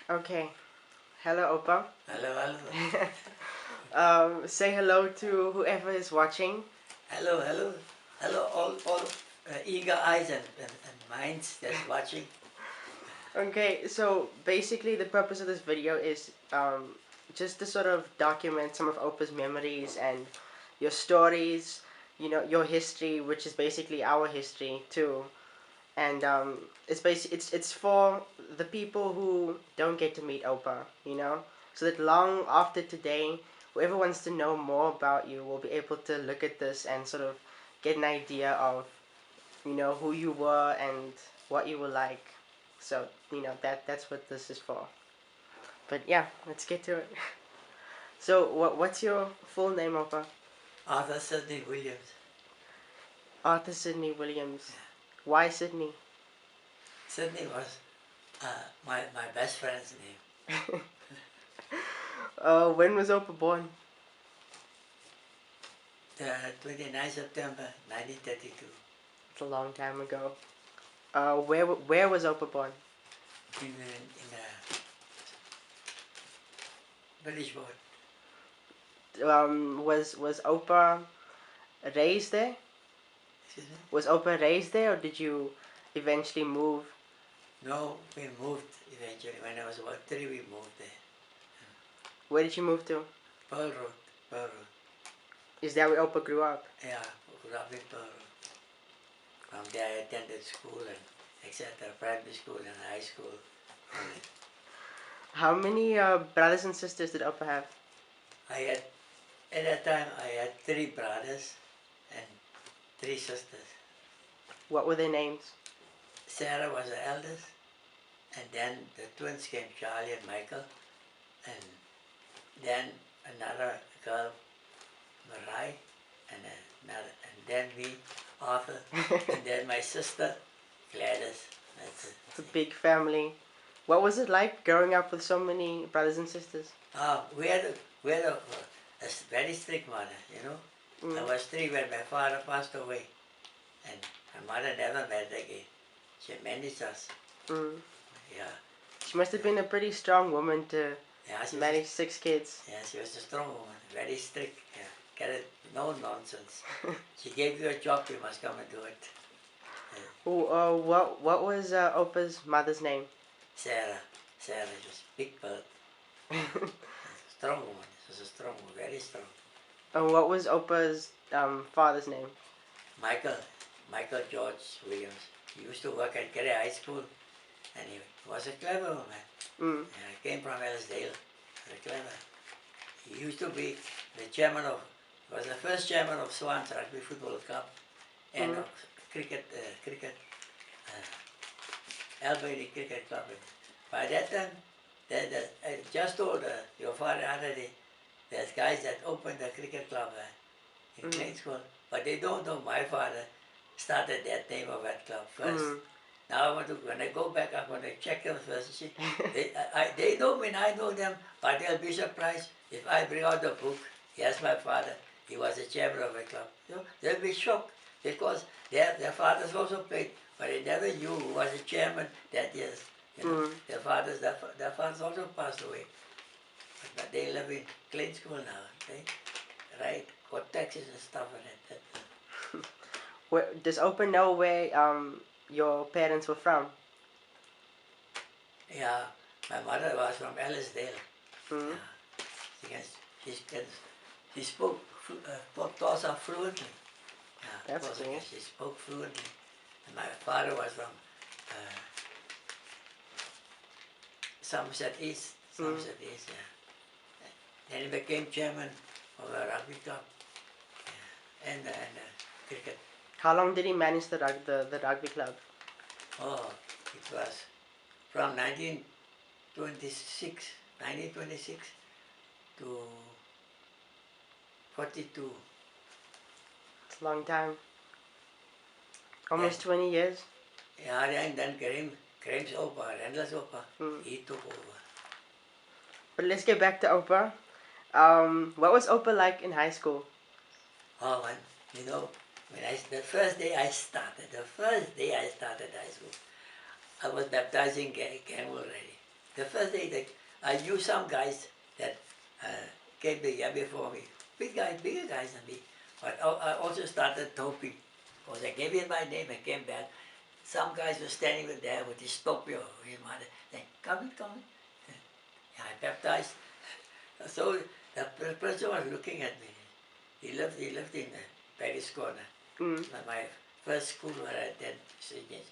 Okay. Hello, Opa. Hello, hello. Say hello to whoever is watching. Hello, hello. Hello, all eager eyes and minds that's watching. Okay, so basically the purpose of this video is just to sort of document some of Opa's memories and your stories, your history, which is basically our history too. And it's for the people who don't get to meet Opa, so that long after today, whoever wants to know more about you will be able to look at this and sort of get an idea of who you were and what you were like. So that's what this is for. But yeah, let's get to it. So what's your full name, Opa? Arthur Sidney Williams. Arthur Sidney Williams. Why Sydney? Sidney was my best friend's name. When was Opa born? 29 September 1932 It's a long time ago. Where was Opa born? in Village Board. Was Opa raised there? Excuse me? Was Opa raised there, or did you eventually move? No, we moved eventually. When I was about 3, we moved there. Where did you move to? Pearl Road, Pearl Road. Is that where Opa grew up? Yeah, grew up in Pearl Road. From there I attended school and etc. Primary school and high school. How many brothers and sisters did Opa have? I had, at that time, I had 3 brothers and 3 sisters. What were their names? Sarah was the eldest, and then the twins came, Charlie and Michael, and then another girl, Marai, and then me, Arthur, and then my sister, Gladys. That's it. It's a big family. What was it like growing up with so many brothers and sisters? We had a very strict mother, you know. I was 3 when my father passed away, and my mother never married again. She managed us. Mm. Yeah. She must have been a pretty strong woman to Yeah, manage 6 kids. yeah, she was a strong woman, very strict. Yeah. Carried no nonsense. She gave you a job, you must come and do it. What was Opa's mother's name? Sarah. Sarah, she was a big bird. Strong woman. She was a strong woman, very strong. And what was Opa's father's name? Michael. Michael George Williams. He used to work at Kerry High School, and he was a clever man. Yeah, he came from Ellisdale. Very clever. He used to be the chairman of, was the first chairman of Swans Rugby Football Club and of cricket, Albany Cricket Club. By that time, I just told your father the other day, there's guys that opened the cricket club in Glencoe, but they don't know my father started that name of that club first. Now when I go back, I'm going to check them first. They know me and I know them, but they'll be surprised if I bring out the book. Yes, my father, he was the chairman of a club. You know, they'll be shocked because their fathers also played, but they never knew who was the chairman that years. You know, their fathers also passed away. But they live in Klein School now, right? Got taxes and stuff and that. Does Opa know where your parents were from? Yeah, my mother was from Ellisdale. Yeah. She spoke Tosa fluently. Yeah, That's cool. She spoke fluently. And my father was from Somerset East. Somerset East, yeah. Then he became chairman of a rugby club, yeah, and cricket. How long did he manage the rugby club? Oh, it was from 1926 to 42. It's a long time. Almost 20 years. Yeah, and then Graham's Opa, Randall's Opa, he took over. But let's get back to Opa. What was Opa like in high school? Oh, man, you know, the first day I started high school, I was baptizing Gang already. the first day, I knew some guys that came the year before me. Big guys, bigger guys than me. But I also started toping. Because I gave in my name, I came back. Some guys were standing there with his topi or his mother, saying, come in, come in. Yeah, I baptized. So the person was looking at me. He lived in the Paris corner. Mm. My first school where I attended St. James.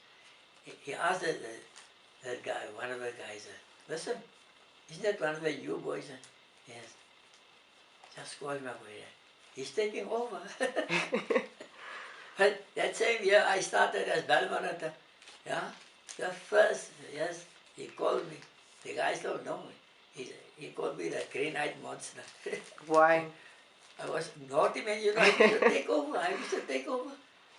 He asked that guy, one of the guys, listen, isn't that one of the you boys? Yes. Just call him over here. He's taking over. But that same year I started as Balmarata. Yeah? The first, yes, he called me. The guys don't know me. He called me the green-eyed monster. Why? I was naughty man, you know, I used to take over. I used to take over.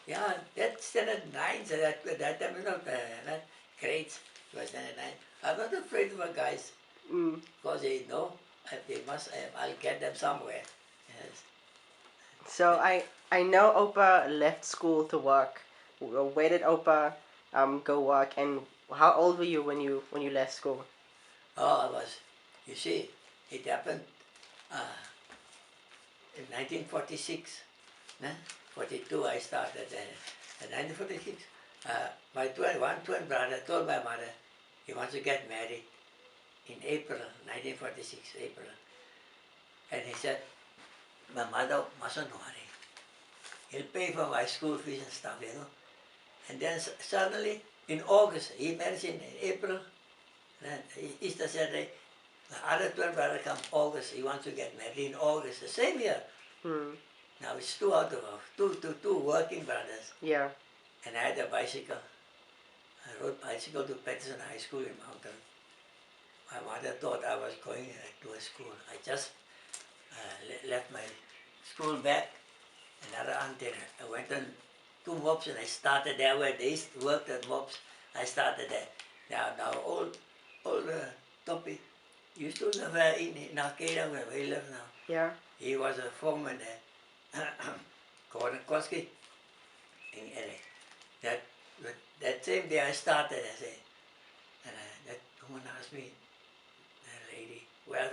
Yeah, that standard 9, so that time, you know, not grades, it was standard 9. I'm not afraid of the guys, Mm. because they know they must, I'll get them somewhere. Yes. So I know Opa left school to work. Where did Opa go work, and how old were you when you left school? Oh, you see, it happened in 1946. 42 I started there. In 1946, my one twin brother told my mother he wants to get married in April 1946, April. And he said, my mother mustn't worry. He'll pay for my school fees and stuff, you know. And then suddenly, in August, he marries in April, and Easter Saturday, the other twin brother comes August, he wants to get married in August, the same year. Hmm. Now it's two out of two working brothers. Yeah. And I had a bicycle. I rode bicycle to Patterson High School in Mountain. My mother thought I was going to a school. I just left my school bag, another antenna. I went on 2 mobs and I started there where they worked at mobs. I started there. Now old Toppy used to live in Arcata where we live now. Yeah. He was a foreman there. Gordon Koski. And that same day I started, I said, and that woman asked me, the lady, well,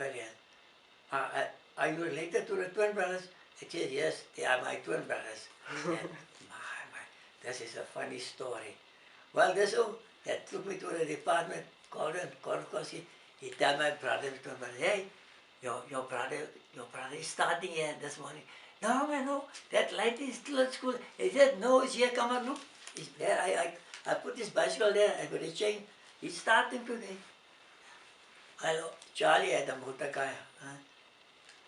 are you related to the twin brothers? I said, yes, they are my twin brothers. And this is a funny story. Well, that took me to the department, Gordon Koski. He told my brother, hey, your brother is starting here this morning. No, man, no, that light is still at school. He said, no, it's here, come and look. It's there, I put this bicycle there, I got a chain. He's starting today. Charlie had a motor car.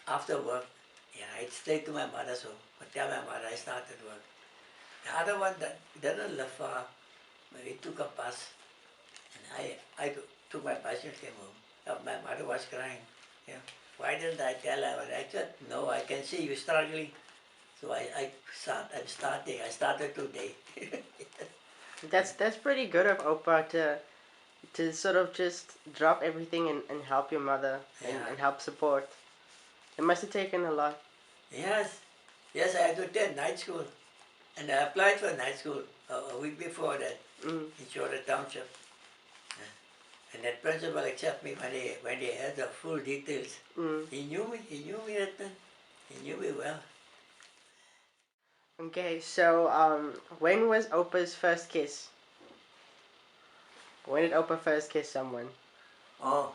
After work, I'd stay to my mother's home. I tell my mother I started work. The other one that didn't live far, we took a bus. And I took my bicycle, came home. My mother was crying. Yeah. Why didn't I tell her? I said, no, I can see you struggling. So I'm starting. I started today. That's pretty good of Opa to sort of just drop everything and help your mother and help support. It must have taken a lot. Yes. Yes, I had to attend night school. And I applied for night school a week before that in Shorter Township. And that principal accepted me when they had the full details. He knew me that time. He knew me well. Okay, so when was Opa's first kiss? When did Opa first kiss someone? Oh,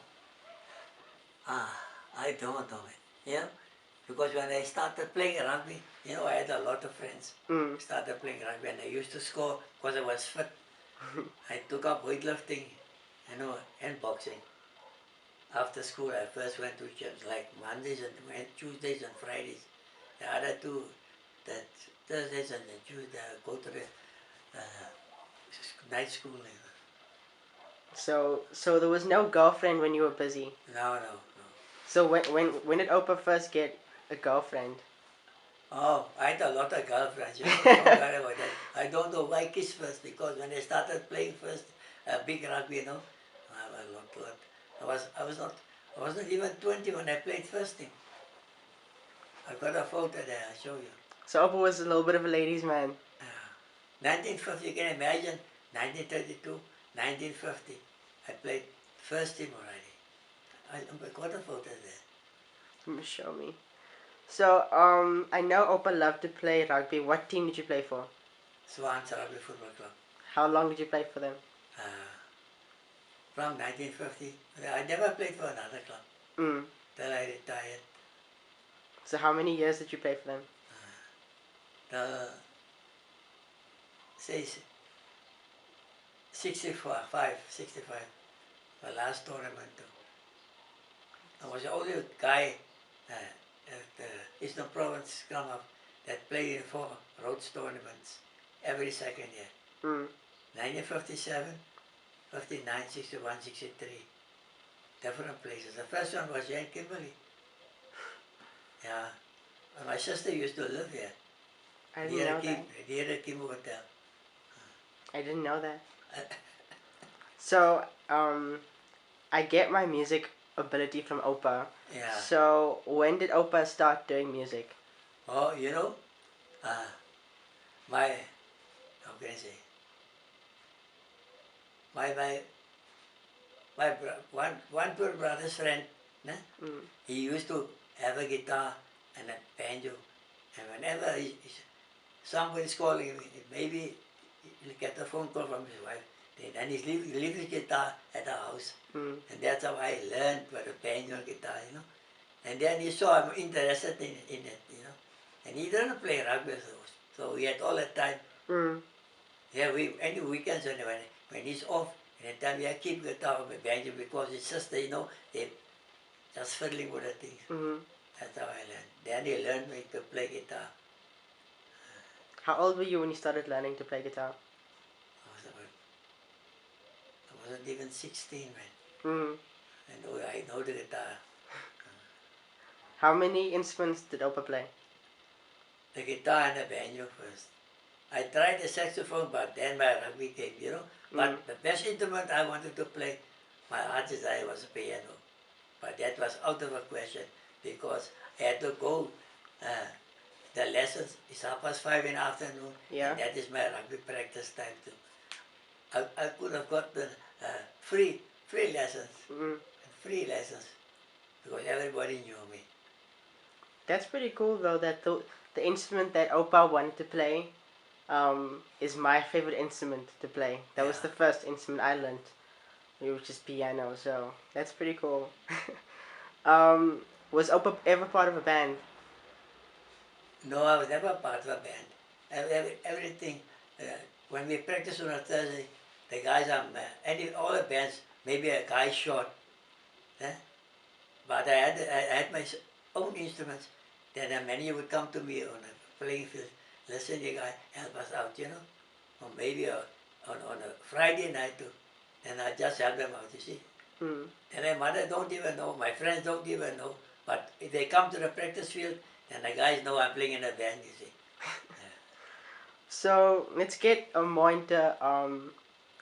I don't know it. Yeah, because when I started playing rugby, I had a lot of friends. Started playing rugby and I used to score because I was fit. I took up weightlifting, and boxing. After school, I first went to gyms like Mondays and Tuesdays and Fridays. The other two, that Thursdays and Tuesdays, I go to the night school. So there was no girlfriend when you were busy. No. So when did Opa first get a girlfriend? Oh, I had a lot of girlfriends. Don't worry about that. I don't know why kiss first, because when I started playing first, big rugby, I wasn't even 20 when I played first team. I've got a photo there, I'll show you. So Opa was a little bit of a ladies' man. 1950, you can imagine, 1932, 1950, I played first team already. I got a photo there. Show me. So, I know Opa loved to play rugby. What team did you play for? Swans Rugby Football Club. How long did you play for them? Uh, from 1950. I never played for another club Mm. till I retired. So, how many years did you play for them? The say 65, the last tournament. I was the only guy at the Eastern Province Scrum Up that played in 4 Rhodes tournaments every second year. Mm. 1957, 59, 61, 63. Different places. The first one was here in Kimberley. Yeah. And my sister used to live here. I didn't know that. Near the Kim Hotel. I didn't know that. So, I get my music ability from Opa. Yeah. So, when did Opa start doing music? Oh, you know, my, how can I say, one poor brother's friend, né? Mm. He used to have a guitar and a banjo, and whenever somebody's calling him, maybe he'll get a phone call from his wife, then he's leave his guitar at the house, Mm. and that's how I learned what a banjo and guitar, you know. And then he saw I'm interested in it, you know. And he didn't play rugby, so we had all the time. Mm. Yeah, any weekends when he's off, and the time we keep guitar or banjo because his sister, you know, they just fiddling with the things. Mm-hmm. That's how I learned. Then he learned me to play guitar. How old were you when you started learning to play guitar? I wasn't even 16, man. Mm. I know the guitar. How many instruments did Opa play? The guitar and the banjo first. I tried the saxophone, but then my rugby came, you know. But the best instrument I wanted to play, my heart desire was piano. But that was out of the question because I had to go. The lessons is 5:30 in the afternoon, Yeah. and that is my rugby practice time too. I could have gotten free lessons, free lessons, because everybody knew me. That's pretty cool though, that the instrument that Opa wanted to play is my favorite instrument to play. That was Yeah. the first instrument I learned, which is piano, so that's pretty cool. Was Opa ever part of a band? No, I was never part of a band. Everything, when we practice on a Thursday, the guys are, all the bands, maybe a guy short. Eh? But I had my own instruments. Then many would come to me on a playing field, listen, you guys, help us out, you know. Or maybe on a Friday night too. Then I just help them out, you see. Hmm. And my mother don't even know, my friends don't even know. But if they come to the practice field, then the guys know I'm playing in a band, you see. So let's get more into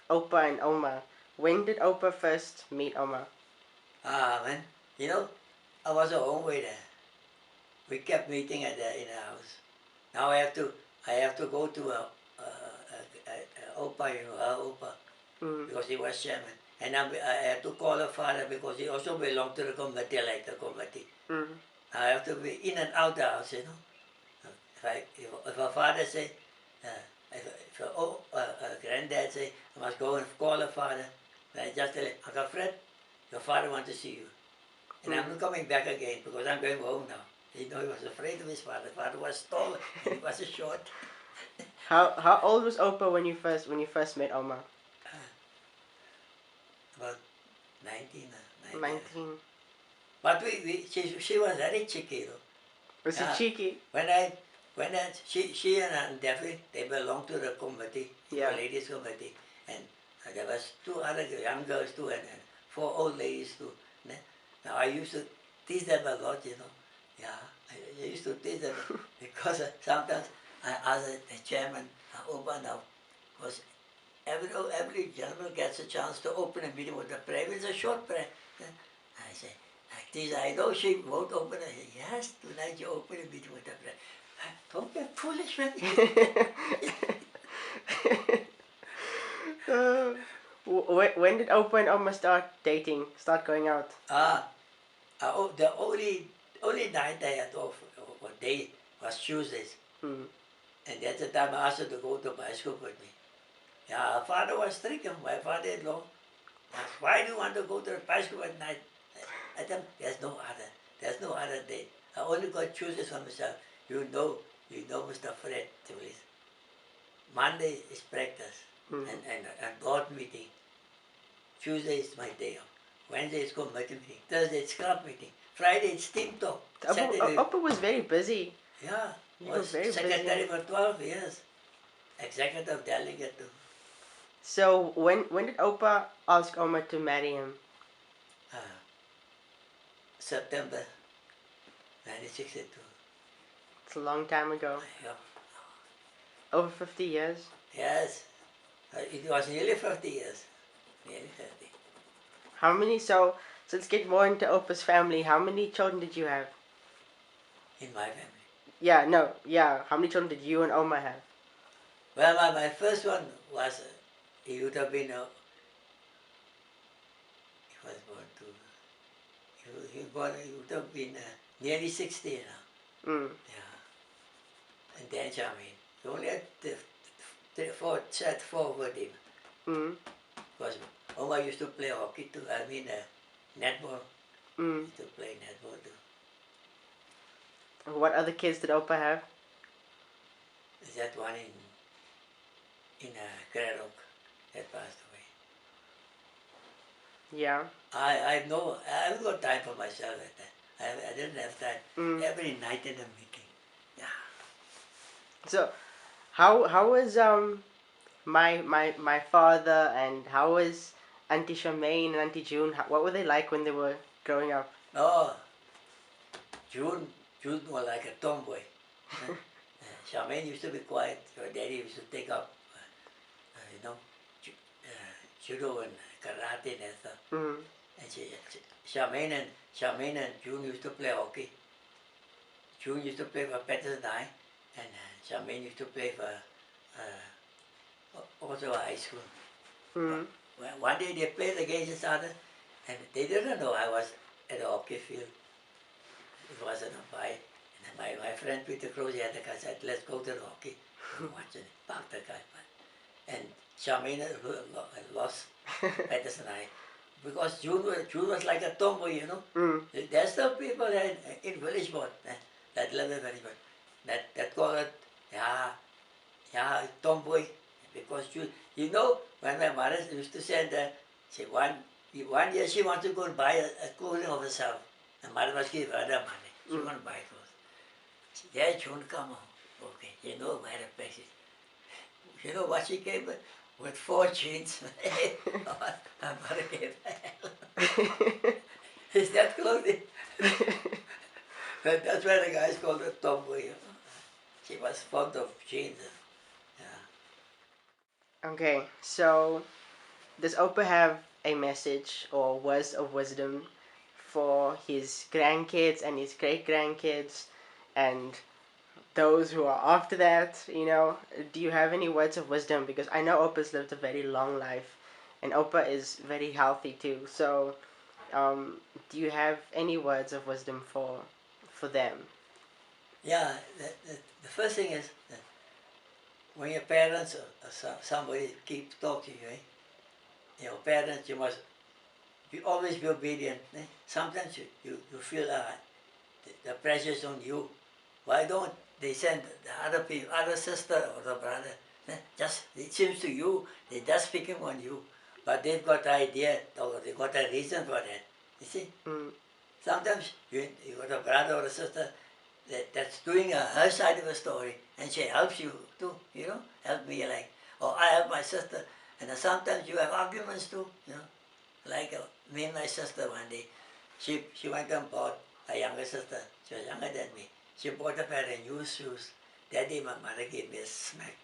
Opa and Oma. When did Opa first meet Oma? Man, you know, I was a home waiter. We kept meeting in the house. Now I have to go to Opa, you know, Opa, because he was chairman. And I had to call her father because he also belonged to the committee, like the committee. I have to be in and out the house, you know. If a father say, if a granddad say, I must go and call her father, then I just tell him, Uncle Fred, your father wants to see you. And I'm not coming back again because I'm going home now. You know, he was afraid of his father. His father was tall and he was short. How old was Opa when you first met Oma? About 19. 19. But she was very cheeky, though. Was he cheeky? She and Daphne, they belonged to the committee, Yeah. the ladies committee, and there was 2 other young girls too, and 4 old ladies too. Now I used to tease them a lot, you know. Yeah, I used to tease them because sometimes I asked the chairman, open up, because every gentleman gets a chance to open a meeting with a prayer. It's a short prayer. I say, like this, I know she won't open it. Yes, tonight you open a meeting with a prayer. Don't be foolish, man. When did Opa and Oma start dating, start going out? The only night I had off, or day, was Tuesdays. Mm. And that's the time I asked her to go to bicycle with me. Yeah, her father was strict, my father-in-law. Asked, why do you want to go to the bicycle at night? I tell him, there's no other day. I only got Tuesdays for myself. You know, Mr. Fred, please. Monday is practice Mm. and board meeting. Tuesday is my day off. Wednesday is committee meeting. Thursday is club meeting. Friday is team talk. Saturday, Opa was very busy. yeah, You were was very secretary busy. for 12 years. Executive delegate too. So when did Opa ask Oma to marry him? Uh, September 1962. It's a long time ago. Yeah. Over 50 years. Yes, it was nearly 50 years. Nearly 50. How many? So let's get more into Opa's family. How many children did you have? In my family. Yeah, no, yeah. How many children did you and Oma have? Well, my first one was, he would have been, he was born to, he would have been nearly 60 now. Mm. Yeah. And then Charmaine. He only had four with him. Mm. Because Oma used to play hockey too, netball. Mm. Used to play netball too. What other kids did Opa have? Is that one in Craddock that passed away. Yeah. I haven't got time for myself at that. I didn't have time. Mm. Every night in a meeting. Yeah. So, how was my father and how was Auntie Charmaine and Auntie June? What were they like when they were growing up? Oh, June was like a tomboy. Charmaine used to be quiet. Her daddy used to take up, judo and karate and stuff. Mm. And Charmaine and June used to play hockey. June used to play for Patterson High, and Charmaine used to play for also high school. Mm. One day they played against each other, and they didn't know I was at the hockey field. It wasn't a bike. And my friend Peter Croce had the car, said, let's go to the hockey. And watch it, park the car. And Charmaine lost Patterson High. Because June was like a tomboy, you know. Mm. There's some people in village board that live in village board that call it, yeah, tomboy. Because you know, when my mother used to send one year she wanted to go and buy a clothing of herself. And mother must give her the money. She want to buy clothes. Yeah, June, come on. Okay, you know where the place is. You know what she came with 4 jeans. My mother gave her. Is that clothing? That's why the guys called her tomboy. You know? She was fond of jeans. Yeah. Okay, so does Opa have a message or words of wisdom for his grandkids and his great grandkids and those who are after that? You know, do you have any words of wisdom? Because I know Opa's lived a very long life, and Opa is very healthy too. So, do you have any words of wisdom for them? Yeah, the first thing is that when your parents or somebody keeps talking to you, your parents, you must always be obedient. Sometimes you feel the pressure's on you. Why don't they send the other people, other sister or the brother? Just it seems to you they're just picking on you, but they've got an idea or they got a reason for that. You see, sometimes you got a brother or a sister that's doing her side of the story, and she helps you too. You know, help me like, or I help my sister, and then sometimes you have arguments too. You know, like me and my sister one day, she went and bought a younger sister. She was younger than me. She bought a pair of new shoes. That day my mother gave me a smack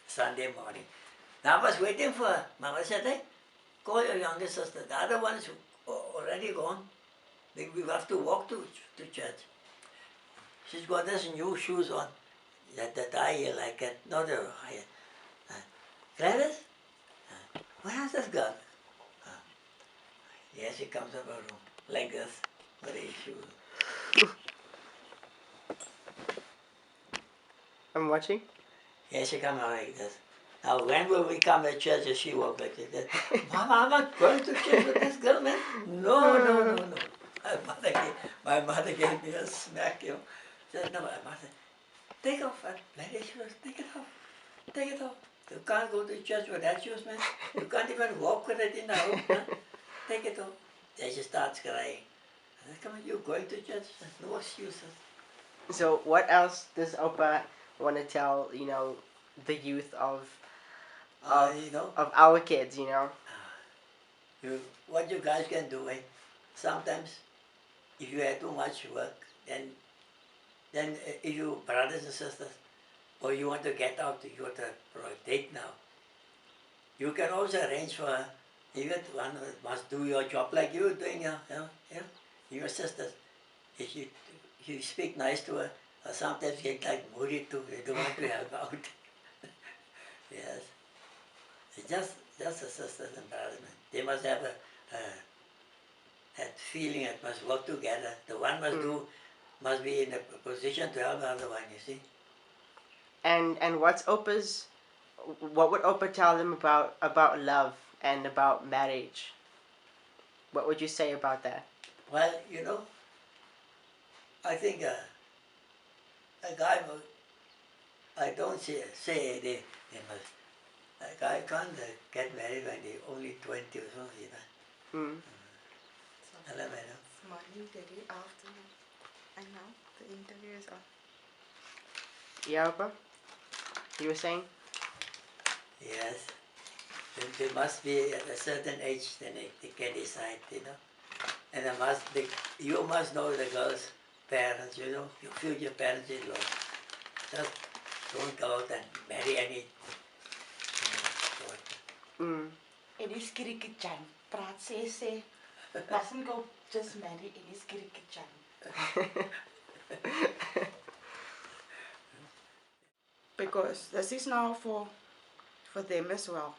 Sunday morning. Now I was waiting for her. Mama said, hey, call your younger sister. The other one is already gone. We have to walk to church. She's got these new shoes on. That I like it, not a high. Gladys? Where is this girl? Here she comes up her room, like this. What is shoe? I'm watching. Yeah, she come out like this. Now, when will we come to church and she walk like this? Mama, I'm not going to church with this girl, man. No, no, no, no. My mother gave me a smack, you know. She said, no, my mother, take off that bloody shoes, take it off. Take it off. You can't go to church with that shoes, man. You can't even walk with it in the house, man. Take it off. Then she starts crying. I said, come on, you going to church? No excuses. So what else does Opa want to tell, the youth of You know, of our kids, what you guys can do, sometimes if you have too much work, then if you brothers and sisters, or you want to get out, you want to for a date now, you can also arrange for even one who must do your job like you're doing, your sisters. If you speak nice to her, or sometimes you get like moody too, you don't want to help out. Yes. It's just a sisters and brothers, man. They must have that feeling, it must work together. The one must be in a position to help the other one, you see. And what would Opa tell them about love and about marriage? What would you say about that? Well, I think a guy, I don't say they must, a guy can't get married when they're only 20 or something, Mm. Hello, madam. Morning, Daddy. Afternoon. I know the interview is on. Yeah, Opa? You were saying? Yes. They must be at a certain age, then they can decide, And you must know the girl's parents, your future parents-in-law. Just don't go out and marry any. Mm. Eddie's Kirikichan. Praat say. Mustn't go just marry Eddie's Kirikichan. Because this is now for them as well.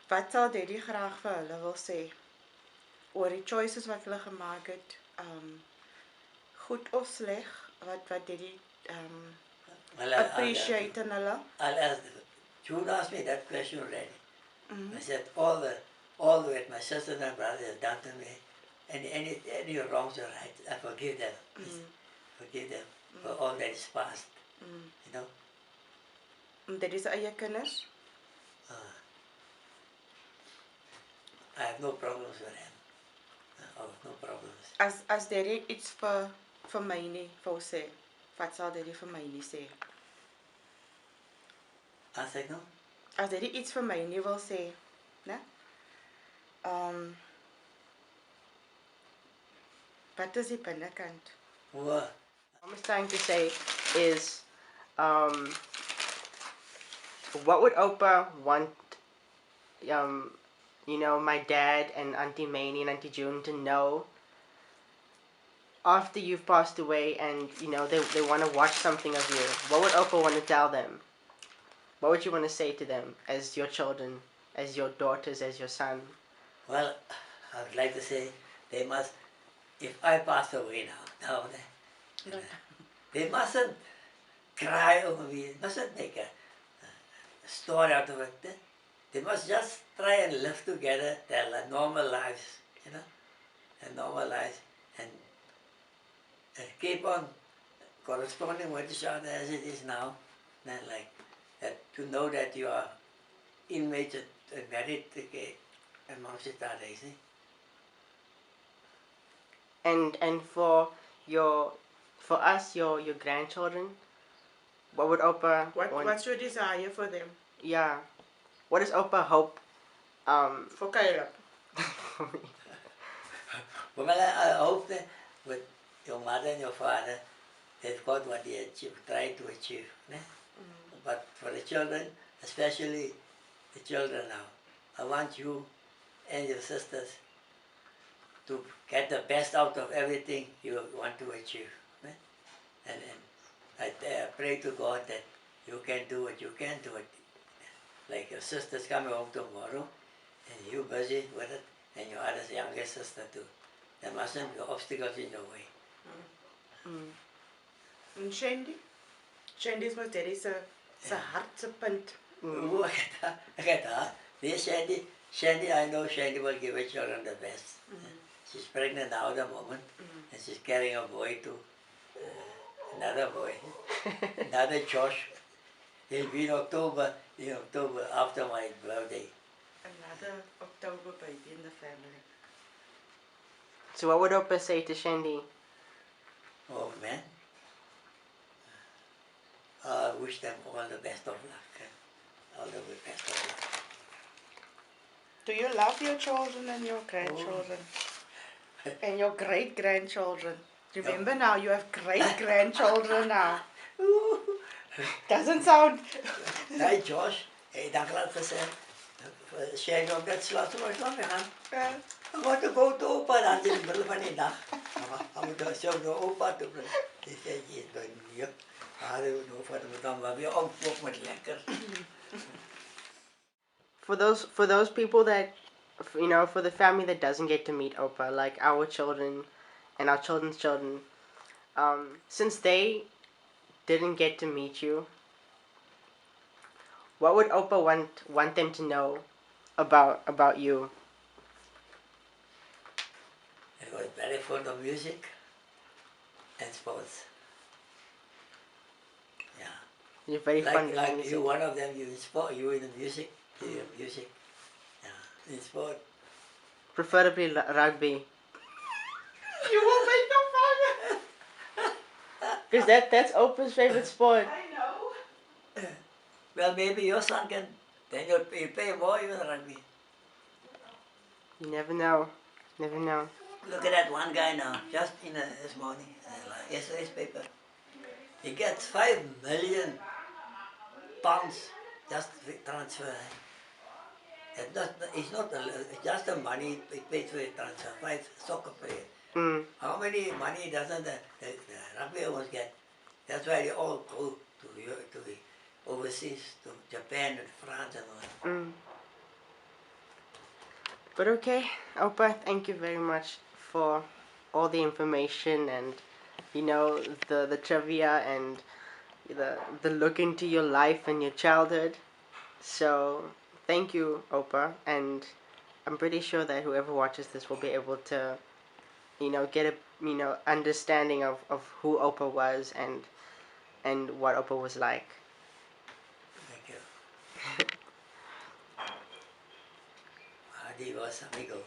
Wat sal Daddy graag vir hulle wil sê oor die choices wat hulle gemaak het, goed of sleg, wat Daddy appreciate in hulle? I'll ask, June asked me that question already. I said, all the what my sisters and brothers have done to me, any wrongs or rights, I forgive them. Forgive them for all that is past. Daddy se eie kinders? I have no problems with them. No problems. As Daddy iets vir my nie wou sê, wat sal Daddy vir my nie sê? As ek nou? As Daddy iets vir my nie wil sê, né? Wat is die binnekant? What I'm trying to say is, what would Opa want, my dad and Auntie Mamie and Auntie June to know after you've passed away and, they want to watch something of you? What would Opa want to tell them? What would you want to say to them as your children, as your daughters, as your son? Well, I would like to say they must, if I pass away now, they mustn't cry over me, mustn't make a story out of it. They must just try and live together their normal lives, their normal lives, and keep on corresponding with each other as it is now. Then like that, to know that you are inmates and married amongst each other, you see. And for us, your grandchildren, what would Opa want? What's your desire for them? Yeah. What does Opa hope? For Kyla. Well, I hope that with your mother and your father, they've got what they tried to achieve. But for the children, especially the children now, I want you and your sisters to get the best out of everything you want to achieve. And I pray to God that you can do what you can do it. Like your sister's coming home tomorrow, and you're busy with it, and your other younger sister too. There mustn't be obstacles in the way. Mm. En Shandy? Shandy is my daddy's hartse punt. Ooh, I get that. This Shandy, I know Shandy will give her children the best. She's pregnant now at the moment, and she's carrying a boy too. Another boy, another Josh. He'll be in October after my birthday. Another October baby in the family. So what would Opa say to Shandy? Oh man, I wish them all the best of luck. All the best of luck. Do you love your children and your grandchildren? And your great grandchildren? Remember now, you have great grandchildren now. Doesn't sound. Hey Josh, hey, dank laat vir sy Shane op dat slot maar slaap gaan. I want to go to Opa dan in the middle van die dag. I moet dan zo naar Opa toe brengen. Die zei, je bent hier. Hij nou voor de dan wel weer opvlog met lekker. For those people that, for the family that doesn't get to meet Opa, like our children and our children's children, since they didn't get to meet you, what would Opa want them to know about you? I was very fond of music and sports. Yeah. You're very fond of Like music. you, one of them, you in sport, you in the music, you in music. Yeah, in sport. Preferably rugby. You will make no fun. Because that's Opa's favorite sport. I know. Well, maybe your son can, then you'll pay more even rugby. You never know. Never know. Look at that one guy now, just in this morning, yesterday's paper. He gets 5 million pounds just transfer. It's not just the money he pays for the transfer, 5 soccer players. Mm. How many money doesn't the rugby owners get? That's why they all go to the overseas, to Japan and France and all that. Mm. But okay, Opa, thank you very much for all the information and the trivia and the look into your life and your childhood. So thank you, Opa, and I'm pretty sure that whoever watches this will be able to get a understanding of who Opa was and what Opa was like. Thank you. Adios, amigo.